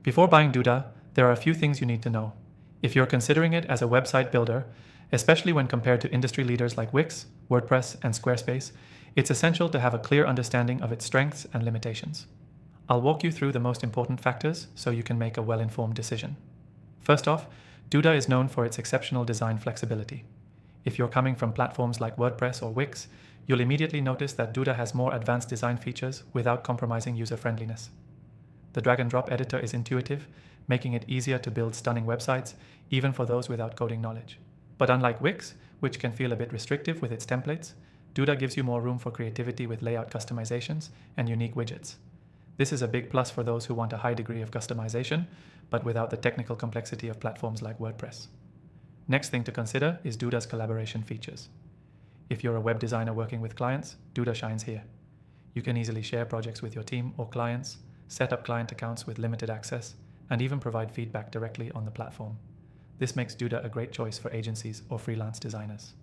Before buying Duda, there are a few things you need to know. If you're considering it as a website builder, especially when compared to industry leaders like Wix, WordPress, and Squarespace, it's essential to have a clear understanding of its strengths and limitations. I'll walk you through the most important factors so you can make a well-informed decision. First off, Duda is known for its exceptional design flexibility. If you're coming from platforms like WordPress or Wix, you'll immediately notice that Duda has more advanced design features without compromising user-friendliness. The drag-and-drop editor is intuitive, making it easier to build stunning websites, even for those without coding knowledge. But unlike Wix, which can feel a bit restrictive with its templates, Duda gives you more room for creativity with layout customizations and unique widgets. This is a big plus for those who want a high degree of customization, but without the technical complexity of platforms like WordPress. Next thing to consider is Duda's collaboration features. If you're a web designer working with clients, Duda shines here. You can easily share projects with your team or clients, set up client accounts with limited access, and even provide feedback directly on the platform. This makes Duda a great choice for agencies or freelance designers.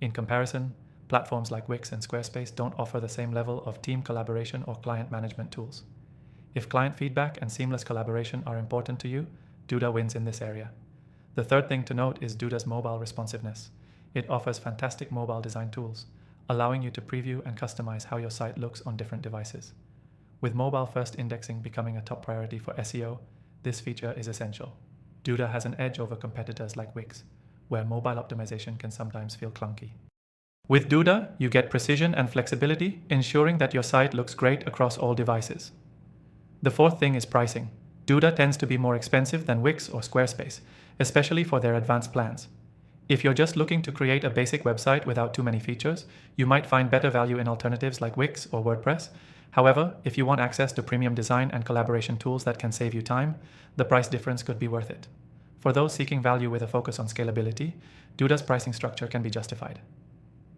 In comparison, platforms like Wix and Squarespace don't offer the same level of team collaboration or client management tools. If client feedback and seamless collaboration are important to you, Duda wins in this area. The third thing to note is Duda's mobile responsiveness. It offers fantastic mobile design tools, allowing you to preview and customize how your site looks on different devices. With mobile-first indexing becoming a top priority for SEO, this feature is essential. Duda has an edge over competitors like Wix, where mobile optimization can sometimes feel clunky. With Duda, you get precision and flexibility, ensuring that your site looks great across all devices. The fourth thing is pricing. Duda tends to be more expensive than Wix or Squarespace, especially for their advanced plans. If you're just looking to create a basic website without too many features, you might find better value in alternatives like Wix or WordPress. However, if you want access to premium design and collaboration tools that can save you time, the price difference could be worth it. For those seeking value with a focus on scalability, Duda's pricing structure can be justified.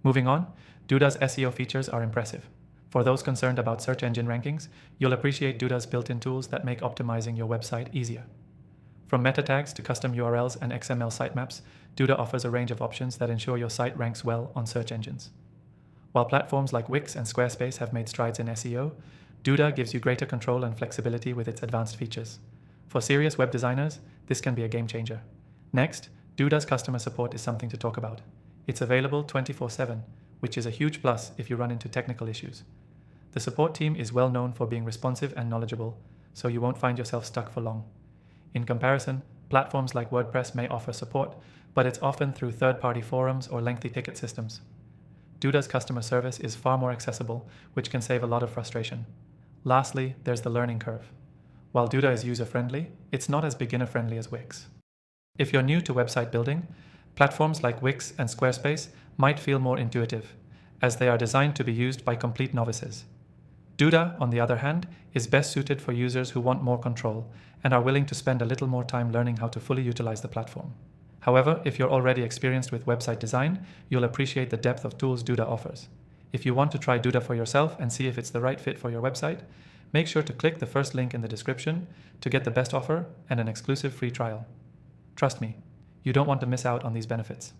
Moving on, Duda's SEO features are impressive. For those concerned about search engine rankings, you'll appreciate Duda's built-in tools that make optimizing your website easier. From meta tags to custom URLs and XML sitemaps, Duda offers a range of options that ensure your site ranks well on search engines. While platforms like Wix and Squarespace have made strides in SEO, Duda gives you greater control and flexibility with its advanced features. For serious web designers, this can be a game changer. Next, Duda's customer support is something to talk about. It's available 24/7, which is a huge plus if you run into technical issues. The support team is well known for being responsive and knowledgeable, so you won't find yourself stuck for long. In comparison, platforms like WordPress may offer support, but it's often through third-party forums or lengthy ticket systems. Duda's customer service is far more accessible, which can save a lot of frustration. Lastly, there's the learning curve. While Duda is user-friendly, it's not as beginner-friendly as Wix. If you're new to website building, platforms like Wix and Squarespace might feel more intuitive, as they are designed to be used by complete novices. Duda, on the other hand, is best suited for users who want more control and are willing to spend a little more time learning how to fully utilize the platform. However, if you're already experienced with website design, you'll appreciate the depth of tools Duda offers. If you want to try Duda for yourself and see if it's the right fit for your website, make sure to click the first link in the description to get the best offer and an exclusive free trial. Trust me, you don't want to miss out on these benefits.